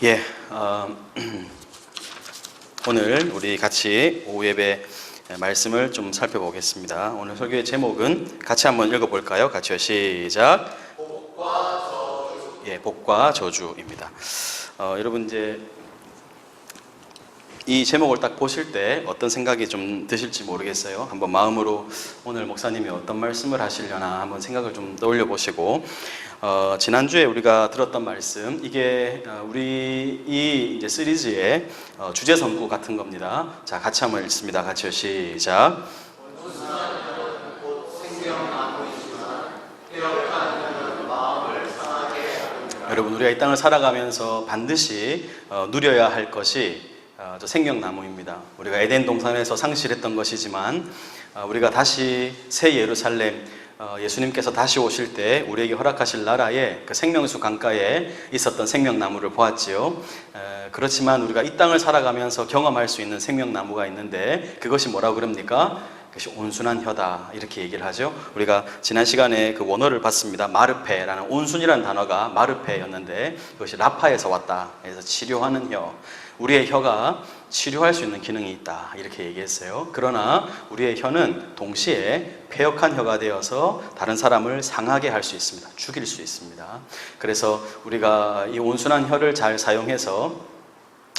예, 오늘 우리 같이 오후 예배 말씀을 좀 살펴보겠습니다. 오늘 설교의 제목은 같이 한번 읽어볼까요? 같이요. 시작. 복과 저주. 예, 복과 저주입니다. 여러분 이제 이 제목을 딱 보실 때 어떤 생각이 좀 드실지 모르겠어요. 한번 마음으로 오늘 목사님이 어떤 말씀을 하시려나 한번 생각을 좀 떠올려 보시고, 지난주에 우리가 들었던 말씀, 이게 우리 이 이제 시리즈의 주제 선구 같은 겁니다. 자, 같이 한번 읽습니다. 같이요. 시작. 여러분, 우리가 이 땅을 살아가면서 반드시 누려야 할 것이 저 생명나무입니다. 우리가 에덴 동산에서 상실했던 것이지만 우리가 다시 새 예루살렘, 예수님께서 다시 오실 때 우리에게 허락하실 나라의 그 생명수 강가에 있었던 생명나무를 보았지요. 그렇지만 우리가 이 땅을 살아가면서 경험할 수 있는 생명나무가 있는데, 그것이 뭐라고 그럽니까? 그것이 온순한 혀다, 이렇게 얘기를 하죠. 우리가 지난 시간에 그 원어를 봤습니다. 마르페라는, 온순이라는 단어가 마르페였는데 그것이 라파에서 왔다. 그래서 치료하는 혀, 우리의 혀가 치료할 수 있는 기능이 있다, 이렇게 얘기했어요. 그러나 우리의 혀는 동시에 패역한 혀가 되어서 다른 사람을 상하게 할 수 있습니다. 죽일 수 있습니다. 그래서 우리가 이 온순한 혀를 잘 사용해서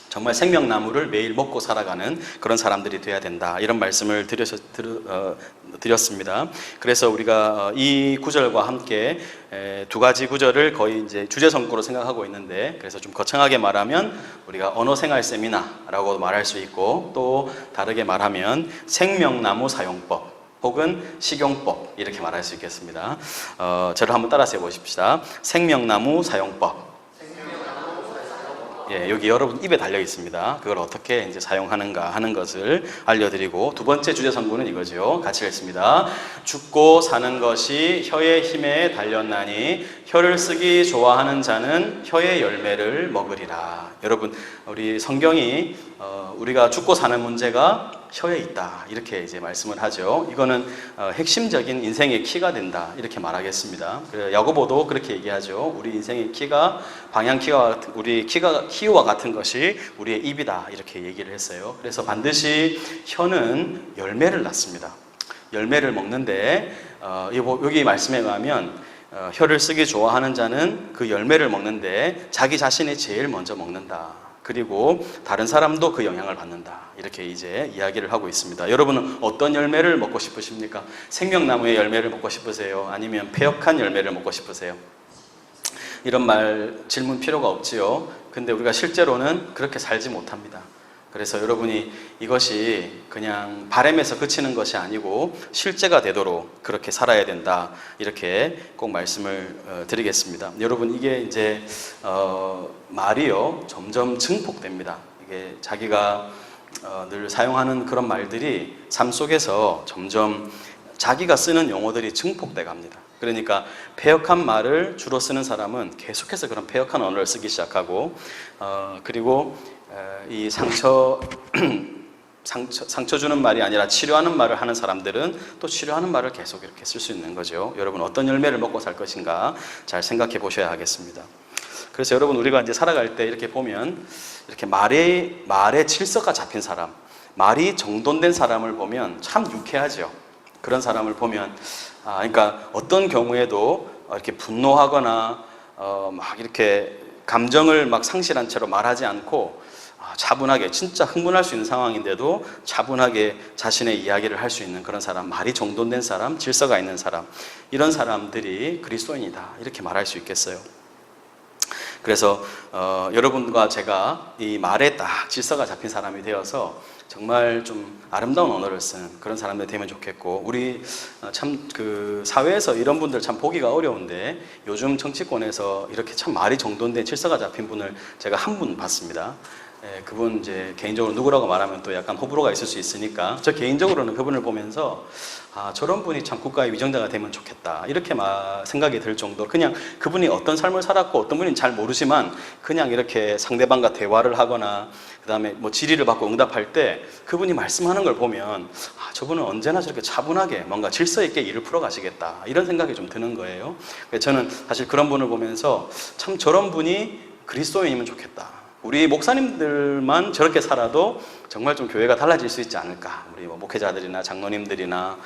정말 생명나무를 매일 먹고 살아가는 그런 사람들이 돼야 된다, 이런 말씀을 드렸습니다. 그래서 우리가 이 구절과 함께 두 가지 구절을 거의 이제 주제 선구로 생각하고 있는데, 그래서 좀 거창하게 말하면 우리가 언어생활 세미나라고 말할 수 있고, 또 다르게 말하면 생명나무 사용법 혹은 식용법, 이렇게 말할 수 있겠습니다. 저를 한번 따라서 해보십시다. 생명나무 사용법. 예, 여기 여러분 입에 달려 있습니다. 그걸 어떻게 이제 사용하는가 하는 것을 알려드리고, 두 번째 주제 선구는 이거죠. 같이 읽습니다. 죽고 사는 것이 혀의 힘에 달렸나니 혀를 쓰기 좋아하는 자는 혀의 열매를 먹으리라. 여러분, 우리 성경이 우리가 죽고 사는 문제가 혀에 있다, 이렇게 이제 말씀을 하죠. 이거는 핵심적인 인생의 키가 된다, 이렇게 말하겠습니다. 야고보도 그렇게 얘기하죠. 우리 인생의 키가 방향키와 우리 키와 같은 것이 우리의 입이다, 이렇게 얘기를 했어요. 그래서 반드시 혀는 열매를 낳습니다. 열매를 먹는데 여기 말씀에 의하면 혀를 쓰기 좋아하는 자는 그 열매를 먹는데 자기 자신이 제일 먼저 먹는다. 그리고 다른 사람도 그 영향을 받는다, 이렇게 이제 이야기를 하고 있습니다. 여러분은 어떤 열매를 먹고 싶으십니까? 생명나무의 열매를 먹고 싶으세요? 아니면 패역한 열매를 먹고 싶으세요? 이런 질문 필요가 없지요. 근데 우리가 실제로는 그렇게 살지 못합니다. 그래서 여러분이 이것이 그냥 바람에서 그치는 것이 아니고 실제가 되도록 그렇게 살아야 된다, 이렇게 꼭 말씀을 드리겠습니다. 여러분, 이게 이제 말이요 점점 증폭됩니다. 이게 자기가 늘 사용하는 그런 말들이 삶 속에서 점점 자기가 쓰는 용어들이 증폭돼 갑니다. 그러니까 패역한 말을 주로 쓰는 사람은 계속해서 그런 패역한 언어를 쓰기 시작하고, 그리고 이 상처 주는 말이 아니라 치료하는 말을 하는 사람들은 또 치료하는 말을 계속 이렇게 쓸 수 있는 거죠. 여러분, 어떤 열매를 먹고 살 것인가 잘 생각해 보셔야 하겠습니다. 그래서 여러분, 우리가 이제 살아갈 때 이렇게 보면, 이렇게 말에 질서가 잡힌 사람, 말이 정돈된 사람을 보면 참 유쾌하죠. 그런 사람을 보면 그러니까 어떤 경우에도 이렇게 분노하거나 막 이렇게 감정을 막 상실한 채로 말하지 않고 차분하게, 진짜 흥분할 수 있는 상황인데도 차분하게 자신의 이야기를 할 수 있는 그런 사람, 말이 정돈된 사람, 질서가 있는 사람, 이런 사람들이 그리스도인이다, 이렇게 말할 수 있겠어요. 그래서 여러분과 제가 이 말에 딱 질서가 잡힌 사람이 되어서 정말 좀 아름다운 언어를 쓰는 그런 사람들 되면 좋겠고, 우리 참 그 사회에서 이런 분들 참 보기가 어려운데, 요즘 정치권에서 이렇게 참 말이 정돈된 질서가 잡힌 분을 제가 한 분 봤습니다. 그분 이제 개인적으로 누구라고 말하면 또 약간 호불호가 있을 수 있으니까, 저 개인적으로는 그분을 보면서 저런 분이 참 국가의 위정자가 되면 좋겠다, 이렇게 생각이 들 정도, 그냥 그분이 어떤 삶을 살았고 어떤 분인지 잘 모르지만 그냥 이렇게 상대방과 대화를 하거나 그 다음에 뭐 질의를 받고 응답할 때 그분이 말씀하는 걸 보면 저분은 언제나 저렇게 차분하게 뭔가 질서 있게 일을 풀어가시겠다, 이런 생각이 좀 드는 거예요. 저는 사실 그런 분을 보면서 참 저런 분이 그리스도인이면 좋겠다, 우리 목사님들만 저렇게 살아도 정말 좀 교회가 달라질 수 있지 않을까. 우리 목회자들이나 장로님들이나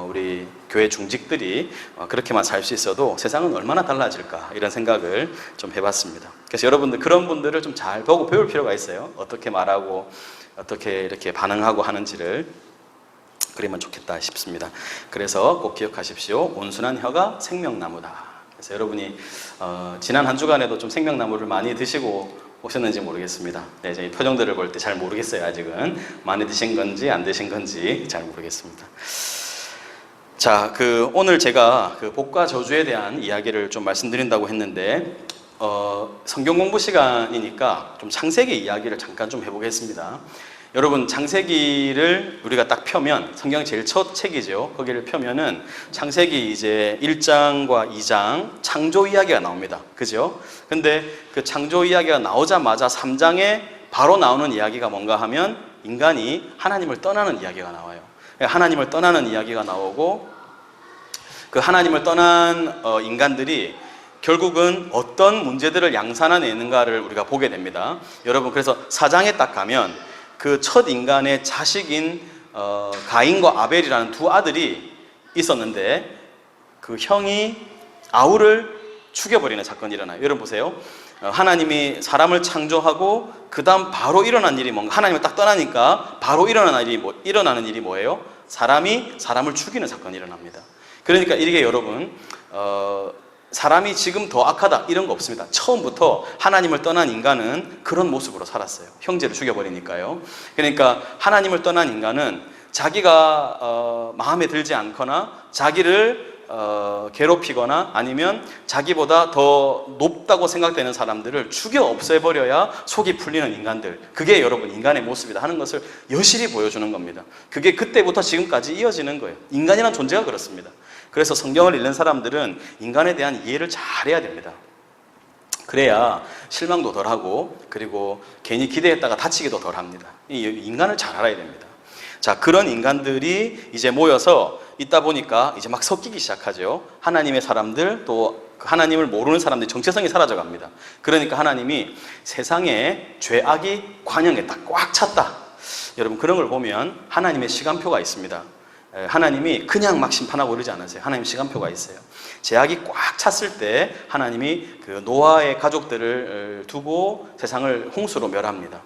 우리 교회 중직들이 그렇게만 살 수 있어도 세상은 얼마나 달라질까, 이런 생각을 좀 해봤습니다. 그래서 여러분들 그런 분들을 좀 잘 보고 배울 필요가 있어요. 어떻게 말하고 어떻게 이렇게 반응하고 하는지를. 그러면 좋겠다 싶습니다. 그래서 꼭 기억하십시오. 온순한 혀가 생명나무다. 그래서 여러분이 지난 한 주간에도 좀 생명나무를 많이 드시고 오셨는지 모르겠습니다. 네, 저희 표정들을 볼 때 잘 모르겠어요. 아직은 많이 드신 건지 안 드신 건지 잘 모르겠습니다. 자, 오늘 제가 복과 저주에 대한 이야기를 좀 말씀드린다고 했는데 성경 공부 시간이니까 좀 창세기 이야기를 잠깐 좀 해보겠습니다. 여러분, 창세기를 우리가 딱 펴면, 성경 제일 첫 책이죠. 거기를 펴면은 창세기 이제 1장과 2장 창조 이야기가 나옵니다. 그죠? 근데 그 창조 이야기가 나오자마자 3장에 바로 나오는 이야기가 뭔가 하면 인간이 하나님을 떠나는 이야기가 나와요. 하나님을 떠나는 이야기가 나오고, 그 하나님을 떠난 인간들이 결국은 어떤 문제들을 양산해내는가를 우리가 보게 됩니다. 여러분, 그래서 4장에 딱 가면 그 첫 인간의 자식인 가인과 아벨이라는 두 아들이 있었는데 그 형이 아우를 죽여버리는 사건이 일어나요. 여러분 보세요. 하나님이 사람을 창조하고 그 다음 바로 일어난 일이 뭔가, 하나님을 딱 떠나니까 바로 일어나는 일이 뭐예요? 사람이 사람을 죽이는 사건이 일어납니다. 그러니까 이게 여러분 사람이 지금 더 악하다 이런 거 없습니다. 처음부터 하나님을 떠난 인간은 그런 모습으로 살았어요. 형제를 죽여버리니까요. 그러니까 하나님을 떠난 인간은 자기가 마음에 들지 않거나 자기를 괴롭히거나 아니면 자기보다 더 높다고 생각되는 사람들을 죽여 없애버려야 속이 풀리는 인간들, 그게 여러분 인간의 모습이다 하는 것을 여실히 보여주는 겁니다. 그게 그때부터 지금까지 이어지는 거예요. 인간이라는 존재가 그렇습니다. 그래서 성경을 읽는 사람들은 인간에 대한 이해를 잘해야 됩니다. 그래야 실망도 덜하고, 그리고 괜히 기대했다가 다치기도 덜합니다. 인간을 잘 알아야 됩니다. 자, 그런 인간들이 이제 모여서 있다 보니까 이제 막 섞이기 시작하죠. 하나님의 사람들, 또 하나님을 모르는 사람들이 정체성이 사라져갑니다. 그러니까 하나님이 세상에 죄악이 관영에 딱 꽉 찼다. 여러분, 그런 걸 보면 하나님의 시간표가 있습니다. 하나님이 그냥 막 심판하고 그러지 않으세요. 하나님 시간표가 있어요. 죄악이 꽉 찼을 때 하나님이 그 노아의 가족들을 두고 세상을 홍수로 멸합니다.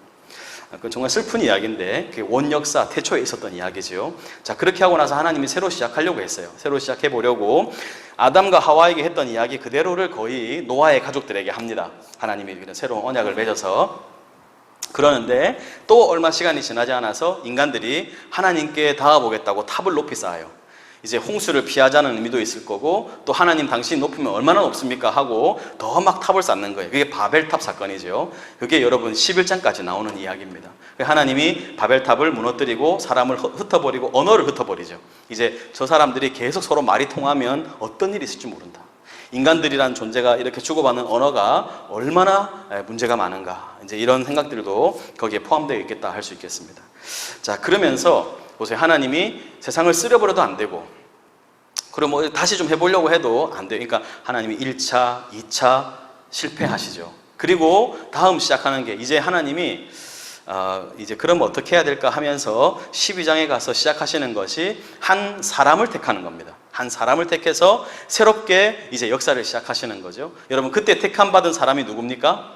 그건 정말 슬픈 이야기인데 그게 원역사 태초에 있었던 이야기죠. 자, 그렇게 하고 나서 하나님이 새로 시작하려고 했어요. 새로 시작해 보려고 아담과 하와에게 했던 이야기 그대로를 거의 노아의 가족들에게 합니다. 하나님이 새로운 언약을 맺어서. 그러는데 또 얼마 시간이 지나지 않아서 인간들이 하나님께 닿아보겠다고 탑을 높이 쌓아요. 이제 홍수를 피하자는 의미도 있을 거고, 또 하나님 당신이 높이면 얼마나 높습니까 하고 더 막 탑을 쌓는 거예요. 그게 바벨탑 사건이죠. 그게 여러분 11장까지 나오는 이야기입니다. 하나님이 바벨탑을 무너뜨리고 사람을 흩어버리고 언어를 흩어버리죠. 이제 저 사람들이 계속 서로 말이 통하면 어떤 일이 있을지 모른다. 인간들이란 존재가 이렇게 주고받는 언어가 얼마나 문제가 많은가, 이제 이런 생각들도 거기에 포함되어 있겠다 할 수 있겠습니다. 자, 그러면서 보세요. 하나님이 세상을 쓰려버려도 안 되고, 그리고 뭐 다시 좀 해보려고 해도 안 돼요. 그러니까 하나님이 1차, 2차 실패하시죠. 그리고 다음 시작하는 게 이제 하나님이 이제 그럼 어떻게 해야 될까 하면서 12장에 가서 시작하시는 것이 한 사람을 택하는 겁니다. 한 사람을 택해서 새롭게 이제 역사를 시작하시는 거죠. 여러분, 그때 택함 받은 사람이 누굽니까?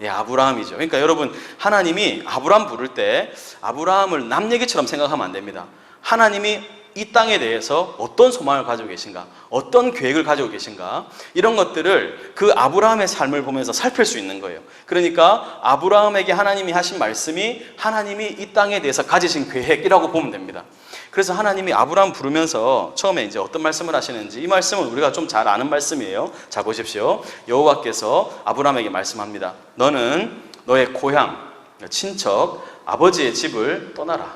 예, 아브라함이죠. 그러니까 여러분, 하나님이 아브라함 부를 때 아브라함을 남 얘기처럼 생각하면 안 됩니다. 하나님이 이 땅에 대해서 어떤 소망을 가지고 계신가, 어떤 계획을 가지고 계신가, 이런 것들을 그 아브라함의 삶을 보면서 살필 수 있는 거예요. 그러니까 아브라함에게 하나님이 하신 말씀이 하나님이 이 땅에 대해서 가지신 계획이라고 보면 됩니다. 그래서 하나님이 아브라함 부르면서 처음에 이제 어떤 말씀을 하시는지, 이 말씀은 우리가 좀 잘 아는 말씀이에요. 자, 보십시오. 여호와께서 아브라함에게 말씀합니다. 너는 너의 고향, 친척, 아버지의 집을 떠나라.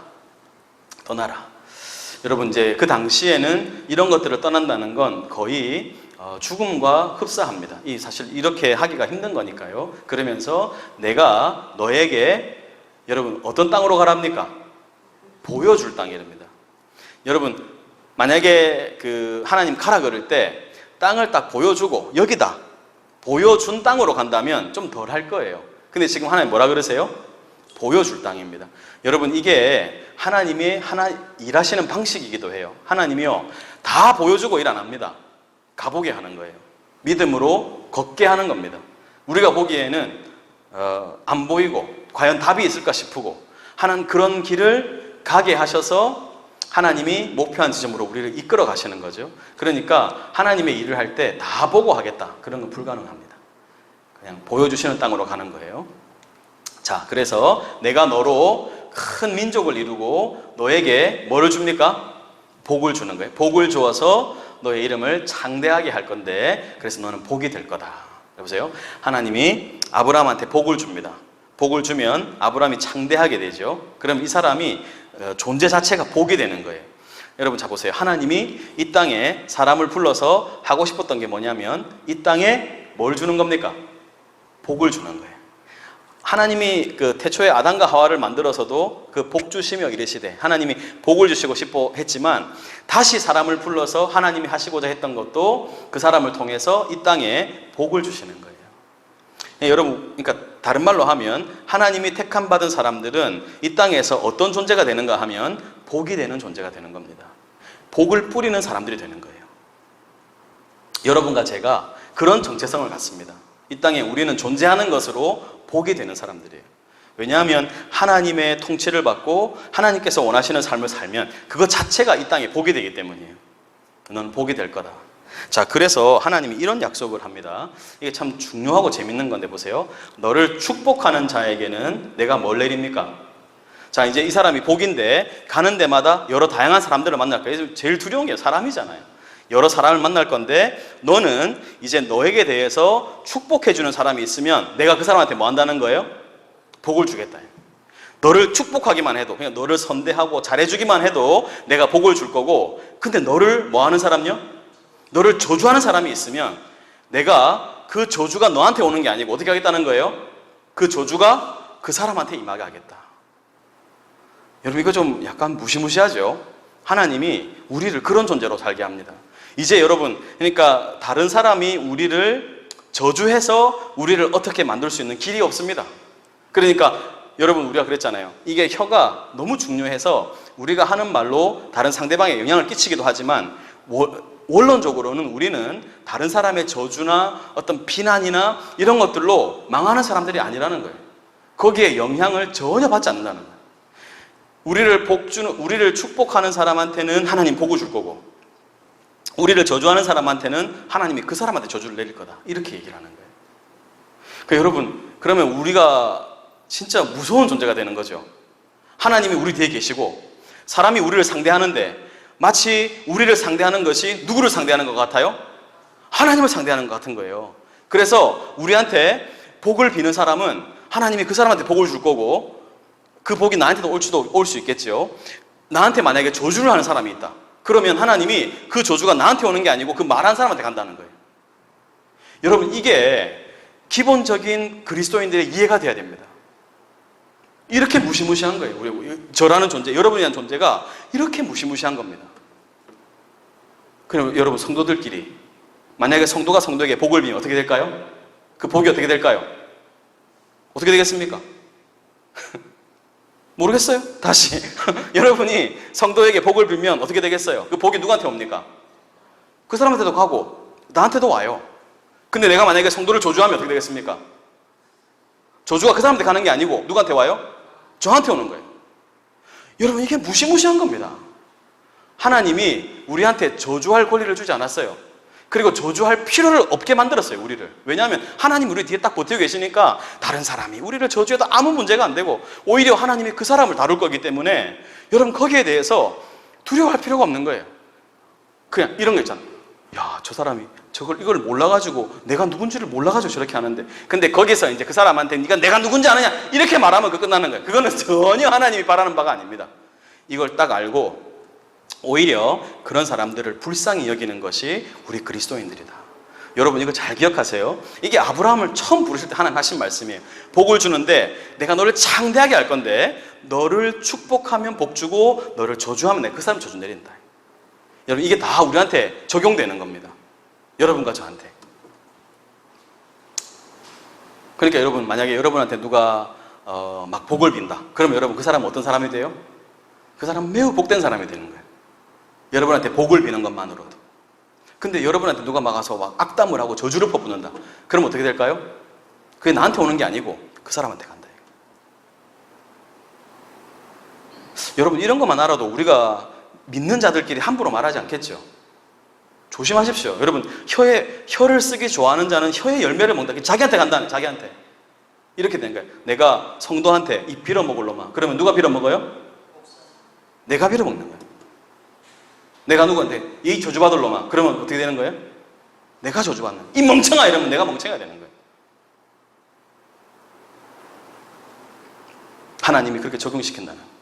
여러분, 이제 그 당시에는 이런 것들을 떠난다는 건 거의 죽음과 흡사합니다. 사실 이렇게 하기가 힘든 거니까요. 그러면서 내가 너에게, 여러분, 어떤 땅으로 가랍니까? 보여줄 땅이랍니다. 여러분, 만약에 하나님 가라 그럴 때 땅을 딱 보여주고 여기다 보여준 땅으로 간다면 좀 덜 할 거예요. 근데 지금 하나님 뭐라 그러세요? 보여줄 땅입니다. 여러분, 이게 하나님이 일하시는 방식이기도 해요. 하나님이요, 다 보여주고 일 안 합니다. 가보게 하는 거예요. 믿음으로 걷게 하는 겁니다. 우리가 보기에는 안 보이고 과연 답이 있을까 싶고 하는 그런 길을 가게 하셔서 하나님이 목표한 지점으로 우리를 이끌어 가시는 거죠. 그러니까 하나님의 일을 할 때 다 보고 하겠다, 그런 건 불가능합니다. 그냥 보여주시는 땅으로 가는 거예요. 자, 그래서 내가 너로 큰 민족을 이루고 너에게 뭐를 줍니까? 복을 주는 거예요. 복을 주어서 너의 이름을 창대하게 할 건데, 그래서 너는 복이 될 거다. 여보세요? 하나님이 아브라함한테 복을 줍니다. 복을 주면 아브라함이 창대하게 되죠. 그럼 이 사람이 존재 자체가 복이 되는 거예요. 여러분, 자 보세요. 하나님이 이 땅에 사람을 불러서 하고 싶었던 게 뭐냐면 이 땅에 뭘 주는 겁니까? 복을 주는 거예요. 하나님이 그 태초에 아담과 하와를 만들어서도 그 복 주시며 이르시되, 하나님이 복을 주시고 싶어 했지만 다시 사람을 불러서 하나님이 하시고자 했던 것도 그 사람을 통해서 이 땅에 복을 주시는 거예요. 여러분, 그러니까 다른 말로 하면 하나님이 택함 받은 사람들은 이 땅에서 어떤 존재가 되는가 하면 복이 되는 존재가 되는 겁니다. 복을 뿌리는 사람들이 되는 거예요. 여러분과 제가 그런 정체성을 갖습니다. 이 땅에 우리는 존재하는 것으로 복이 되는 사람들이에요. 왜냐하면 하나님의 통치를 받고 하나님께서 원하시는 삶을 살면 그것 자체가 이 땅에 복이 되기 때문이에요. 너는 복이 될 거다. 자, 그래서 하나님이 이런 약속을 합니다. 이게 참 중요하고 재밌는 건데 보세요. 너를 축복하는 자에게는 내가 뭘 내립니까? 자, 이제 이 사람이 복인데 가는 데마다 여러 다양한 사람들을 만날 거예요. 제일 두려운 게 사람이잖아요. 여러 사람을 만날 건데 너는 이제 너에게 대해서 축복해주는 사람이 있으면 내가 그 사람한테 뭐 한다는 거예요? 복을 주겠다. 너를 축복하기만 해도, 그냥 너를 선대하고 잘해주기만 해도 내가 복을 줄 거고, 근데 너를 뭐 하는 사람요? 너를 저주하는 사람이 있으면 내가 그 저주가 너한테 오는 게 아니고 어떻게 하겠다는 거예요? 그 저주가 그 사람한테 임하게 하겠다. 여러분, 이거 좀 약간 무시무시하죠? 하나님이 우리를 그런 존재로 살게 합니다. 이제 여러분, 그러니까 다른 사람이 우리를 저주해서 우리를 어떻게 만들 수 있는 길이 없습니다. 그러니까 여러분, 우리가 그랬잖아요. 이게 혀가 너무 중요해서 우리가 하는 말로 다른 상대방에 영향을 끼치기도 하지만 원론적으로는 우리는 다른 사람의 저주나 어떤 비난이나 이런 것들로 망하는 사람들이 아니라는 거예요. 거기에 영향을 전혀 받지 않는다는 거예요. 우리를 축복하는 사람한테는 하나님 복을 줄 거고, 우리를 저주하는 사람한테는 하나님이 그 사람한테 저주를 내릴 거다. 이렇게 얘기를 하는 거예요. 그러니까 여러분, 그러면 우리가 진짜 무서운 존재가 되는 거죠. 하나님이 우리 뒤에 계시고 사람이 우리를 상대하는데 마치 우리를 상대하는 것이 누구를 상대하는 것 같아요? 하나님을 상대하는 것 같은 거예요. 그래서 우리한테 복을 비는 사람은 하나님이 그 사람한테 복을 줄 거고, 그 복이 나한테도 올 수 있겠죠. 나한테 만약에 저주를 하는 사람이 있다. 그러면 하나님이 그 저주가 나한테 오는 게 아니고 그 말한 사람한테 간다는 거예요. 여러분, 이게 기본적인 그리스도인들의 이해가 돼야 됩니다. 이렇게 무시무시한 거예요. 저라는 존재, 여러분에 대한 존재가 이렇게 무시무시한 겁니다. 그럼 여러분, 성도들끼리 만약에 성도가 성도에게 복을 비면 어떻게 될까요? 그 복이 어떻게 될까요? 어떻게 되겠습니까? 모르겠어요? 다시 여러분이 성도에게 복을 빌면 어떻게 되겠어요? 그 복이 누구한테 옵니까? 그 사람한테도 가고 나한테도 와요. 근데 내가 만약에 성도를 저주하면 어떻게 되겠습니까? 저주가 그 사람한테 가는 게 아니고 누구한테 와요? 저한테 오는 거예요. 여러분, 이게 무시무시한 겁니다. 하나님이 우리한테 저주할 권리를 주지 않았어요. 그리고 저주할 필요를 없게 만들었어요, 우리를. 왜냐하면 하나님 우리 뒤에 딱 버티고 계시니까 다른 사람이 우리를 저주해도 아무 문제가 안 되고 오히려 하나님이 그 사람을 다룰 거기 때문에 여러분, 거기에 대해서 두려워할 필요가 없는 거예요. 그냥 이런 거 있잖아요. 야, 저 사람이 이걸 몰라가지고, 내가 누군지를 몰라가지고 저렇게 하는데, 근데 거기서 이제 그 사람한테 네가 내가 누군지 아느냐 이렇게 말하면 그 끝나는 거예요. 그거는 전혀 하나님이 바라는 바가 아닙니다. 이걸 딱 알고 오히려 그런 사람들을 불쌍히 여기는 것이 우리 그리스도인들이다. 여러분, 이거 잘 기억하세요. 이게 아브라함을 처음 부르실 때 하나님 하신 말씀이에요. 복을 주는데 내가 너를 창대하게 할 건데 너를 축복하면 복 주고 너를 저주하면 내가 그 사람 저주 내린다. 여러분, 이게 다 우리한테 적용되는 겁니다. 여러분과 저한테. 그러니까 여러분, 만약에 여러분한테 누가 막 복을 빈다. 그러면 여러분 그 사람은 어떤 사람이 돼요? 그 사람은 매우 복된 사람이 되는 거예요. 여러분한테 복을 비는 것만으로도. 근데 여러분한테 누가 막아서 막 악담을 하고 저주를 퍼붓는다. 그러면 어떻게 될까요? 그게 나한테 오는 게 아니고 그 사람한테 간다. 여러분, 이런 것만 알아도 우리가 믿는 자들끼리 함부로 말하지 않겠죠? 조심하십시오. 여러분, 혀를 쓰기 좋아하는 자는 혀의 열매를 먹는다. 자기한테 간다는, 자기한테. 이렇게 된 거예요. 내가 성도한테 이 빌어먹을 놈아. 그러면 누가 빌어먹어요? 내가 빌어먹는 거예요. 내가 누구한테 이 저주받을 놈아. 그러면 어떻게 되는 거예요? 내가 저주받는. 이 멍청아! 이러면 내가 멍청이가 되는 거예요. 하나님이 그렇게 적용시킨다는.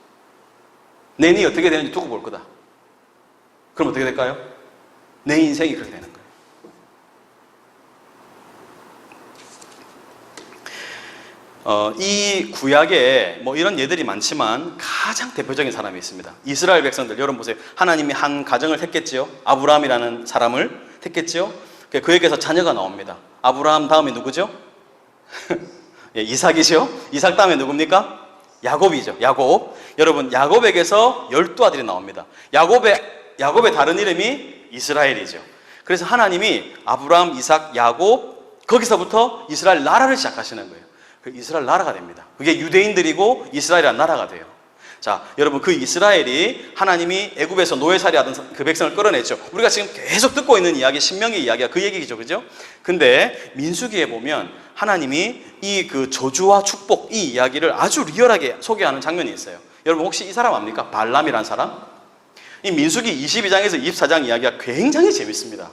내니 어떻게 되는지 두고 볼 거다. 그럼 어떻게 될까요? 내 인생이 그렇게 되는 거예요. 이 구약에 뭐 이런 예들이 많지만 가장 대표적인 사람이 있습니다. 이스라엘 백성들, 여러분 보세요. 하나님이 한 가정을 택했지요. 아브라함이라는 사람을 택했지요. 그에게서 자녀가 나옵니다. 아브라함 다음에 누구죠? 예, 이삭이죠. 이삭 다음에 누굽니까? 야곱이죠. 야곱. 여러분, 야곱에게서 12아들이 나옵니다. 야곱의 다른 이름이 이스라엘이죠. 그래서 하나님이 아브라함, 이삭, 야곱, 거기서부터 이스라엘 나라를 시작하시는 거예요. 그 이스라엘 나라가 됩니다. 그게 유대인들이고 이스라엘이라는 나라가 돼요. 자, 여러분, 그 이스라엘이 하나님이 애굽에서 노예살이 하던 그 백성을 끌어냈죠. 우리가 지금 계속 듣고 있는 이야기, 신명기 이야기가 그 얘기죠. 그죠? 근데 민수기에 보면 하나님이 이 그 저주와 축복, 이 이야기를 아주 리얼하게 소개하는 장면이 있어요. 여러분, 혹시 이 사람 압니까? 발람이라는 사람? 이 민수기 22장에서 24장 이야기가 굉장히 재밌습니다.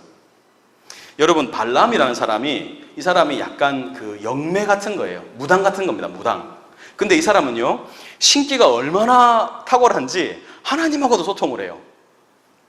여러분, 발람이라는 사람이, 이 사람이 약간 그 영매 같은 거예요. 무당 같은 겁니다. 무당. 근데 이 사람은요, 신기가 얼마나 탁월한지 하나님하고도 소통을 해요.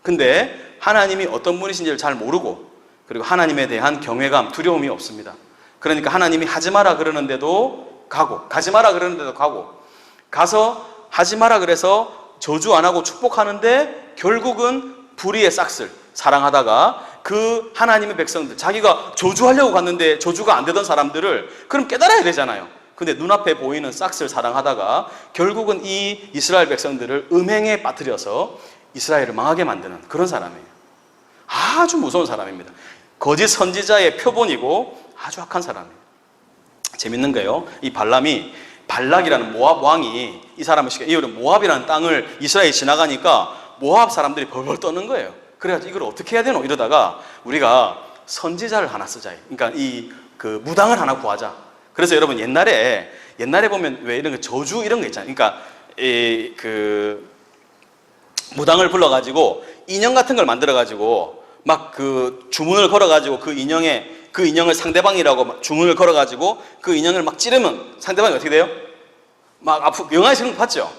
근데 하나님이 어떤 분이신지를 잘 모르고, 그리고 하나님에 대한 경외감, 두려움이 없습니다. 그러니까 하나님이 하지 마라 그러는데도 가고, 가지 마라 그러는데도 가고, 가서 하지 마라 그래서 저주 안 하고 축복하는데 결국은 불의의 싹쓸, 사랑하다가 그 하나님의 백성들, 자기가 저주하려고 갔는데 저주가 안 되던 사람들을 그럼 깨달아야 되잖아요. 근데 눈앞에 보이는 싹쓸 사랑하다가 결국은 이 이스라엘 백성들을 음행에 빠뜨려서 이스라엘을 망하게 만드는 그런 사람이에요. 아주 무서운 사람입니다. 거짓 선지자의 표본이고 아주 악한 사람이에요. 재밌는 거예요. 이 발람이, 발락이라는 모압 왕이 이 사람을 시켜, 이 모압이라는 땅을 이스라엘이 지나가니까 모압 사람들이 벌벌 떠는 거예요. 그래가지고 이걸 어떻게 해야 되노? 이러다가 우리가 선지자를 하나 쓰자. 그러니까 이 그 무당을 하나 구하자. 그래서 여러분, 옛날에 보면 왜 이런 거 저주 이런 거 있잖아요. 그러니까 이 그 무당을 불러가지고 인형 같은 걸 만들어가지고 막 그 주문을 걸어가지고 그 인형을 상대방이라고 주문을 걸어가지고 그 인형을 막 찌르면 상대방이 어떻게 돼요? 막 아프고, 영화에서 그런 거 봤죠?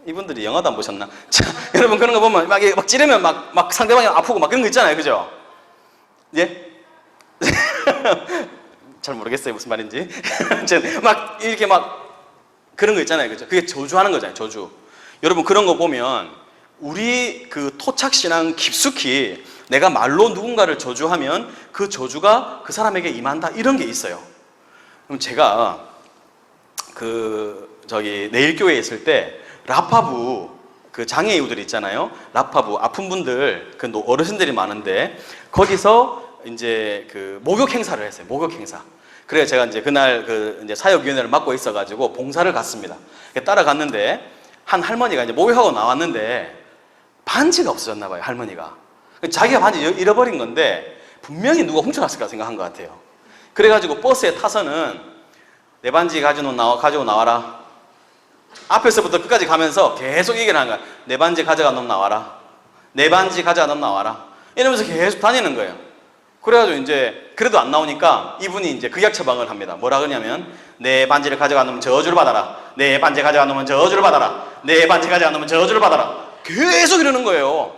이분들이 영화도 안 보셨나? 자, 여러분, 그런 거 보면 막 찌르면 막 상대방이 아프고 막 그런 거 있잖아요. 그죠? 예? 잘 모르겠어요. 무슨 말인지. 막 이렇게 막 그런 거 있잖아요. 그죠? 그게 저주하는 거잖아요. 저주. 여러분, 그런 거 보면 우리 그 토착신앙 깊숙이 내가 말로 누군가를 저주하면 그 저주가 그 사람에게 임한다. 이런 게 있어요. 그럼 제가 내일교회에 있을 때 라파부 그 장애 이유들 있잖아요. 라파부 아픈 분들, 그 어르신들이 많은데 거기서 이제 그 목욕 행사를 했어요. 목욕 행사. 그래서 제가 이제 그날 그 이제 사역위원회를 맡고 있어가지고 봉사를 갔습니다. 따라갔는데 한 할머니가 이제 목욕하고 나왔는데 반지가 없어졌나 봐요. 할머니가. 자기가 반지 잃어버린 건데 분명히 누가 훔쳐갔을까 생각한 것 같아요. 그래가지고 버스에 타서는 내 반지 가지고 나와라. 앞에서부터 끝까지 가면서 계속 얘기를 하는 거야. 내 반지 가져가 놈 나와라. 내 반지 가져가 놈 나와라. 이러면서 계속 다니는 거예요. 그래가지고 이제 그래도 안 나오니까 이분이 이제 극약 처방을 합니다. 뭐라 그러냐면 내 반지를 가져가 놓으면 저주를 받아라. 내 반지 가져가 놓으면 저주를 받아라. 내 반지 가져가 놓으면 저주를 받아라. 계속 이러는 거예요.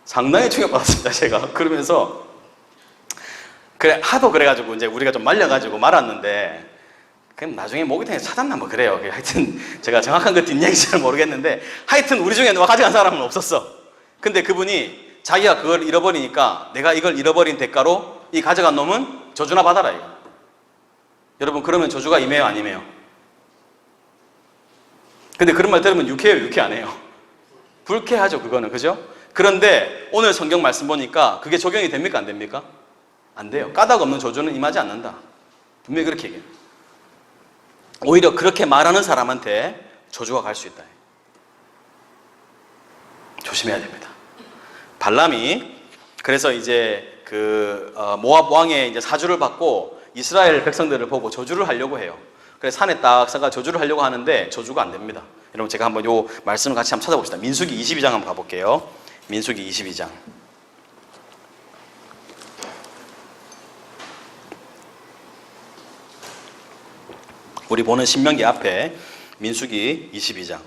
상당히 충격받았습니다. 제가 그러면서 하도 그래가지고 이제 우리가 좀 말려가지고 말았는데, 그럼 나중에 목욕탕에서 찾았나 뭐 그래요. 하여튼 제가 정확한 그 뒷얘기 잘 모르겠는데 하여튼 우리 중에 누가 가져간 사람은 없었어. 근데 그분이 자기가 그걸 잃어버리니까 내가 이걸 잃어버린 대가로 이 가져간 놈은 저주나 받아라 이거. 여러분 그러면 저주가 임해요 안 임해요? 근데 그런 말 들으면 유쾌해요 유쾌 안 해요? 불쾌하죠 그거는. 그죠? 그런데 오늘 성경 말씀 보니까 그게 적용이 됩니까 안 됩니까? 안 돼요. 까닭 없는 저주는 임하지 않는다. 분명히 그렇게 얘기해요. 오히려 그렇게 말하는 사람한테 저주가 갈 수 있다. 조심해야 됩니다. 발람이 그래서 이제 모압 왕의 이제 사주를 받고 이스라엘 백성들을 보고 저주를 하려고 해요. 그래서 산에 딱 서가 저주를 하려고 하는데 저주가 안 됩니다. 여러분 제가 한번 요 말씀을 같이 한번 찾아봅시다. 민수기 22장 한번 가볼게요. 민수기 22장. 우리 보는 신명기 앞에 민수기 22장.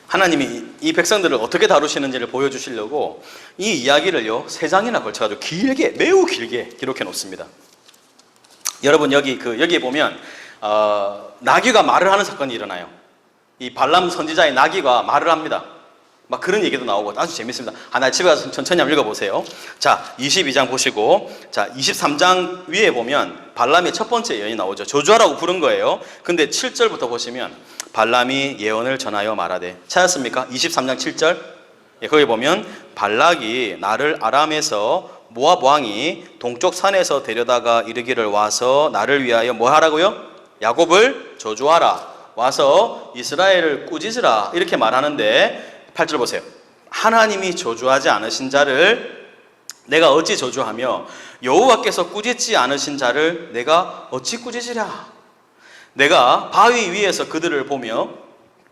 하나님이 이 백성들을 어떻게 다루시는지를 보여주시려고 이 이야기를요 3장이나 걸쳐가지고 길게 매우 길게 기록해 놓습니다. 여러분 여기에 보면 나귀가 말을 하는 사건이 일어나요. 이 발람 선지자의 나귀가 말을 합니다. 막 그런 얘기도 나오고 아주 재밌습니다. 하나 집에 가서 천천히 한번 읽어보세요. 자 22장 보시고 자 23장 위에 보면 발람의 첫 번째 예언이 나오죠. 저주하라고 부른 거예요. 근데 7절부터 보시면 발람이 예언을 전하여 말하되 찾았습니까? 23장 7절 예, 거기 보면 발락이 나를 아람에서 모압 왕이 동쪽 산에서 데려다가 이르기를 와서 나를 위하여 뭐 하라고요? 야곱을 저주하라. 와서 이스라엘을 꾸짖으라. 이렇게 말하는데 8절 보세요. 하나님이 저주하지 않으신 자를 내가 어찌 저주하며 여호와께서 꾸짖지 않으신 자를 내가 어찌 꾸짖으랴. 내가 바위 위에서 그들을 보며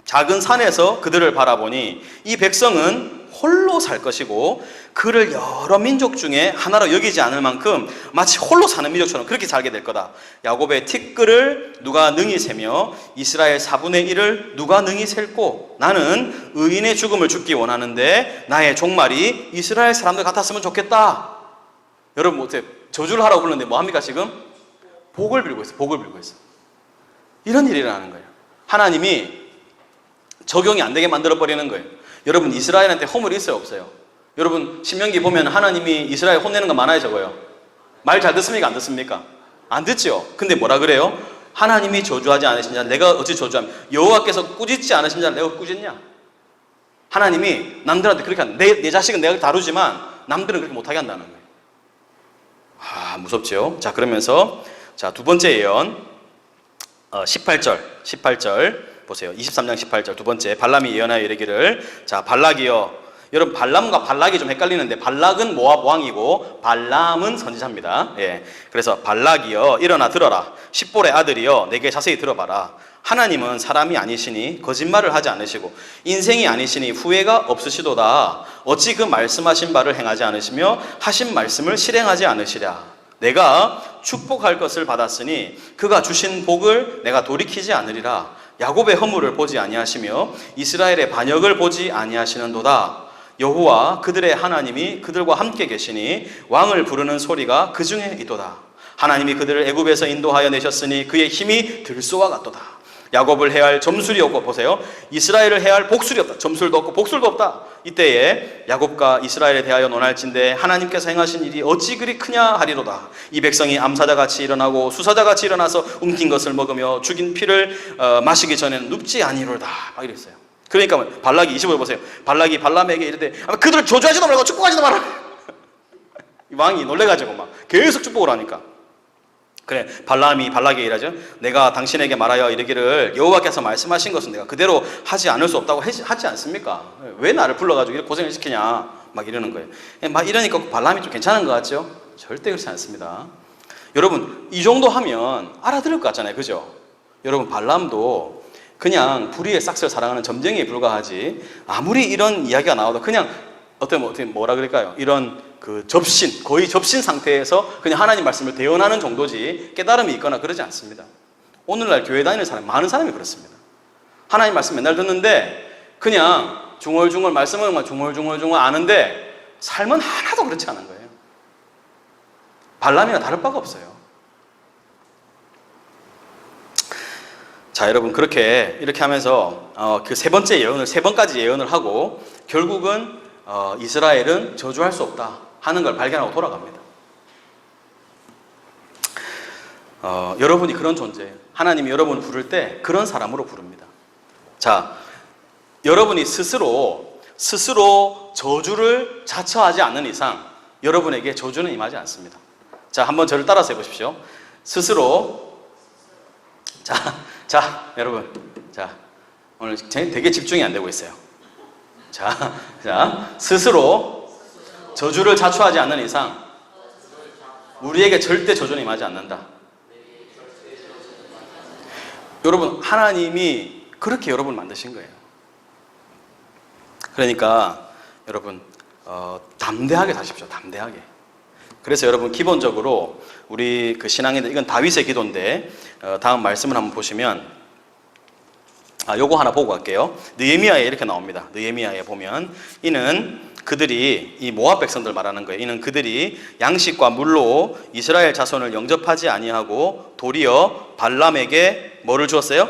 작은 산에서 그들을 바라보니 이 백성은 홀로 살 것이고 그를 여러 민족 중에 하나로 여기지 않을 만큼 마치 홀로 사는 민족처럼 그렇게 살게 될 거다. 야곱의 티끌을 누가 능히 세며 이스라엘 4분의 1을 누가 능히 셀고 나는 의인의 죽음을 죽기 원하는데 나의 종말이 이스라엘 사람들 같았으면 좋겠다. 여러분 어때요? 저주를 하라고 불렀는데 뭐합니까 지금? 복을 빌고 있어요. 복을 빌고 있어요. 이런 일이 일어나는 거예요. 하나님이 적용이 안 되게 만들어버리는 거예요. 여러분 이스라엘한테 허물이 있어요 없어요? 여러분 신명기 보면 하나님이 이스라엘 혼내는 거 많아요 적어요? 말 잘 듣습니까 안 듣습니까? 안 듣죠. 근데 뭐라 그래요? 하나님이 저주하지 않으신 자를 내가 어찌 저주하며 여호와께서 꾸짖지 않으신 자를 내가 꾸짖냐. 하나님이 남들한테 그렇게 한다. 내 자식은 내가 다루지만 남들은 그렇게 못하게 한다는 거예요. 아 무섭죠. 자 그러면서 자 두 번째 예언 18절 보세요. 23장 18절 두 번째 발람이 예언하여 이르기를 자 발락이여. 여러분 발람과 발락이 좀 헷갈리는데 발락은 모압 왕이고 발람은 선지자입니다. 예. 그래서 발락이여 일어나 들어라. 십볼의 아들이여 내게 자세히 들어봐라. 하나님은 사람이 아니시니 거짓말을 하지 않으시고 인생이 아니시니 후회가 없으시도다. 어찌 그 말씀하신 바를 행하지 않으시며 하신 말씀을 실행하지 않으시랴. 내가 축복할 것을 받았으니 그가 주신 복을 내가 돌이키지 않으리라. 야곱의 허물을 보지 아니하시며 이스라엘의 반역을 보지 아니하시는도다. 여호와 그들의 하나님이 그들과 함께 계시니 왕을 부르는 소리가 그 중에 있도다. 하나님이 그들을 애굽에서 인도하여 내셨으니 그의 힘이 들소와 같도다. 야곱을 해할 점술이 없고 보세요. 이스라엘을 해할 복술이 없다. 점술도 없고 복술도 없다. 이때에 야곱과 이스라엘에 대하여 논할진대 하나님께서 행하신 일이 어찌 그리 크냐 하리로다. 이 백성이 암사자같이 일어나고 수사자같이 일어나서 웅킨 것을 먹으며 죽인 피를 마시기 전에는 눕지 아니로다. 막 이랬어요. 그러니까 발락이 25절 보세요. 발락이 발람에게 이르되 그들을 저주하지도 말고 축복하지도 마라. 왕이 놀래가지고 막 계속 축복을 하니까 그래 발람이 발락에게 이르죠. 내가 당신에게 말하여 이르기를 여호와께서 말씀하신 것은 내가 그대로 하지 않을 수 없다고 하지 않습니까? 왜 나를 불러가지고 이렇게 고생을 시키냐 막 이러는 거예요. 막 이러니까 발람이 좀 괜찮은 것 같죠? 절대 그렇지 않습니다. 여러분 이 정도 하면 알아들을 것 같잖아요. 그죠? 여러분 발람도 그냥 불의의 싹스를 사랑하는 점쟁이에 불과하지 아무리 이런 이야기가 나와도 그냥 어떻게 뭐라 그럴까요? 이런 그 접신, 거의 접신 상태에서 그냥 하나님 말씀을 대언하는 정도지 깨달음이 있거나 그러지 않습니다. 오늘날 교회 다니는 사람 많은 사람이 그렇습니다. 하나님 말씀 맨날 듣는데 그냥 중얼중얼 말씀을 중얼중얼 아는데 삶은 하나도 그렇지 않은 거예요. 발람이나 다를 바가 없어요. 자 여러분 이렇게 하면서 그 세 번째 예언을 3번까지 예언을 하고 결국은 이스라엘은 저주할 수 없다 하는 걸 발견하고 돌아갑니다. 여러분이 그런 존재예요. 하나님이 여러분을 부를 때 그런 사람으로 부릅니다. 자, 여러분이 스스로 저주를 자처하지 않는 이상 여러분에게 저주는 임하지 않습니다. 자, 한번 저를 따라서 해보십시오. 스스로, 여러분, 오늘 되게 집중이 안 되고 있어요. 스스로 저주를 자처하지 않는 이상 우리에게 절대 저주는 임하지 않는다. 여러분, 하나님이 그렇게 여러분을 만드신 거예요. 그러니까 여러분, 담대하게 사십시오. 담대하게. 그래서 여러분, 기본적으로 우리 그 신앙인들, 이건 다윗의 기도인데, 다음 말씀을 한번 보시면, 요거 하나 보고 갈게요. 느헤미야에 이렇게 나옵니다. 느헤미야에 보면, 이는 그들이, 이 모압 백성들 말하는 거예요. 이는 그들이 양식과 물로 이스라엘 자손을 영접하지 아니하고 도리어 발람에게 뭐를 주었어요?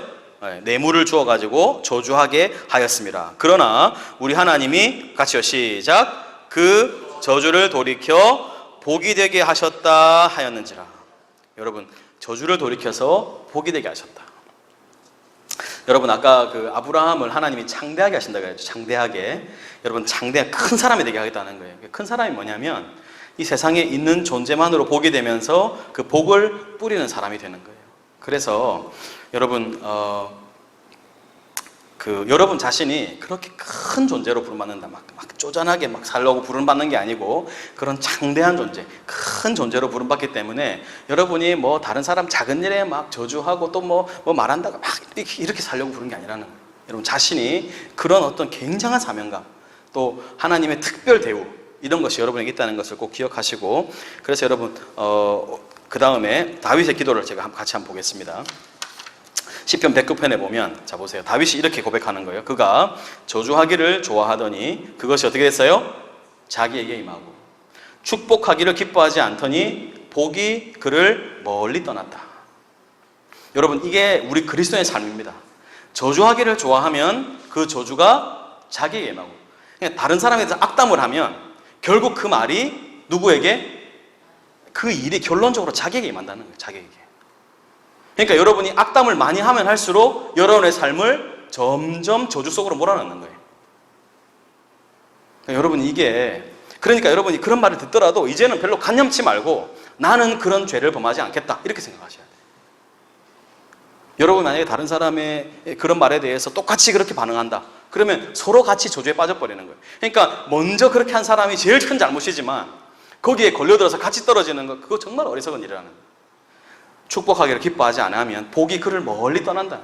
뇌물을 주어가지고 저주하게 하였습니다. 그러나 우리 하나님이 같이요, 시작. 그 저주를 돌이켜 복이 되게 하셨다 하였는지라. 여러분, 저주를 돌이켜서 복이 되게 하셨다. 여러분, 아까 그 아브라함을 하나님이 창대하게 하신다고 했죠. 창대하게. 여러분, 큰 사람이 되게 하겠다는 거예요. 큰 사람이 뭐냐면 이 세상에 있는 존재만으로 복이 되면서 그 복을 뿌리는 사람이 되는 거예요. 그래서 여러분, 여러분 자신이 그렇게 큰 존재로 부름받는다, 막 쪼잔하게 막 살려고 부름받는 게 아니고 그런 창대한 존재, 큰 존재로 부름받기 때문에 여러분이 뭐 다른 사람 작은 일에 막 저주하고 또 뭐 말한다고 막 이렇게 살려고 부른 게 아니라는 거예요. 여러분 자신이 그런 어떤 굉장한 사명감, 또 하나님의 특별 대우, 이런 것이 여러분에게 있다는 것을 꼭 기억하시고, 그래서 여러분 그 다음에 다윗의 기도를 제가 같이 한번 보겠습니다. 시편 109편에 보면, 자 보세요. 다윗이 이렇게 고백하는 거예요. 그가 저주하기를 좋아하더니 그것이 어떻게 됐어요? 자기에게 임하고, 축복하기를 기뻐하지 않더니 복이 그를 멀리 떠났다. 여러분, 이게 우리 그리스도의 삶입니다. 저주하기를 좋아하면 그 저주가 자기에게 임하고, 다른 사람에 대해서 악담을 하면 결국 그 말이 누구에게? 그 일이 결론적으로 자기에게 임한다는 거예요. 자기에게. 그러니까 여러분이 악담을 많이 하면 할수록 여러분의 삶을 점점 저주 속으로 몰아넣는 거예요. 그러니까 여러분, 그러니까 여러분이 그런 말을 듣더라도 이제는 별로 간념치 말고 나는 그런 죄를 범하지 않겠다, 이렇게 생각하셔야 돼요. 여러분 만약에 다른 사람의 그런 말에 대해서 똑같이 그렇게 반응한다, 그러면 서로 같이 저주에 빠져버리는 거예요. 그러니까 먼저 그렇게 한 사람이 제일 큰 잘못이지만 거기에 걸려들어서 같이 떨어지는 거, 그거 정말 어리석은 일이라는 거예요. 축복하기를 기뻐하지 않으면 복이 그를 멀리 떠난다.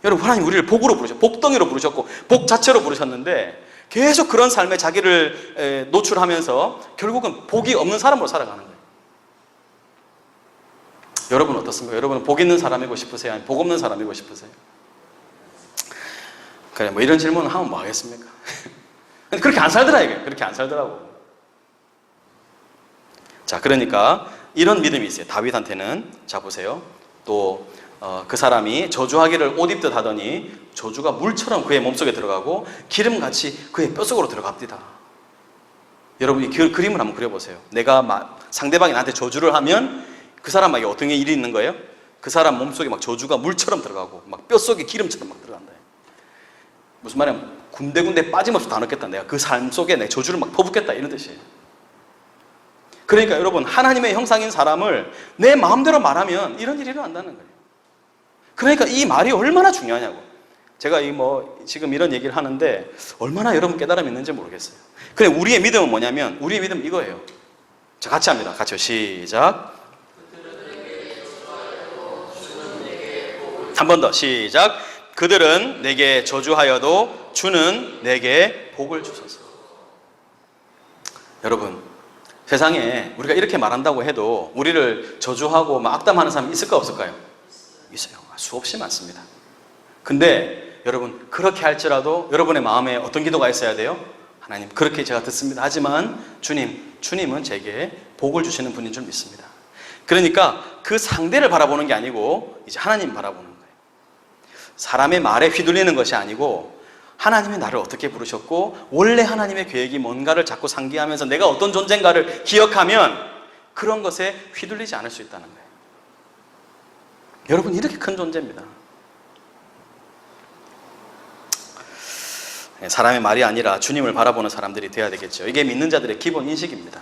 여러분, 하나님 우리를 복으로 부르셨고, 복덩이로 부르셨고, 복 자체로 부르셨는데 계속 그런 삶에 자기를 노출하면서 결국은 복이 없는 사람으로 살아가는 거예요. 여러분 어떻습니까? 여러분은 복 있는 사람이고 싶으세요? 아니면 복 없는 사람이고 싶으세요? 그래, 뭐 이런 질문을 하면 뭐 하겠습니까? 근데 그렇게 안 살더라, 이게. 그렇게 안 살더라고. 자, 그러니까 이런 믿음이 있어요. 다윗한테는. 자, 보세요. 또 그 사람이 저주하기를 옷 입듯 하더니 저주가 물처럼 그의 몸속에 들어가고 기름같이 그의 뼛속으로 들어갑니다. 여러분, 이 그림을 한번 그려보세요. 내가 상대방이 나한테 저주를 하면 그 사람에게 어떤 일이 있는 거예요? 그 사람 몸속에 막 저주가 물처럼 들어가고 막 뼛속에 기름처럼 막 들어간다. 무슨 말이냐면 군데군데 빠짐없이 다 넣겠다. 내가 그 삶 속에 내 저주를 막 퍼붓겠다, 이런 뜻이에요. 그러니까 여러분, 하나님의 형상인 사람을 내 마음대로 말하면 이런 일이 일어난다는 거예요. 그러니까 이 말이 얼마나 중요하냐고. 제가 지금 이런 얘기를 하는데 얼마나 여러분 깨달음이 있는지 모르겠어요. 근데 우리의 믿음은 뭐냐면, 우리의 믿음은 이거예요. 자, 같이 합니다. 같이요. 시작. 한 번 더. 시작. 그들은 내게 저주하여도 주는 내게 복을 주소서. 여러분, 세상에 우리가 이렇게 말한다고 해도 우리를 저주하고 막 악담하는 사람이 있을까 없을까요? 있어요. 수없이 많습니다. 근데 여러분, 그렇게 할지라도 여러분의 마음에 어떤 기도가 있어야 돼요? 하나님, 그렇게 제가 듣습니다. 하지만 주님은 제게 복을 주시는 분인 줄 믿습니다. 그러니까 그 상대를 바라보는 게 아니고 이제 하나님 바라보는 거예요. 사람의 말에 휘둘리는 것이 아니고 하나님이 나를 어떻게 부르셨고 원래 하나님의 계획이 뭔가를 자꾸 상기하면서 내가 어떤 존재인가를 기억하면 그런 것에 휘둘리지 않을 수 있다는 거예요. 여러분 이렇게 큰 존재입니다. 사람의 말이 아니라 주님을 바라보는 사람들이 되어야 되겠죠. 이게 믿는 자들의 기본 인식입니다.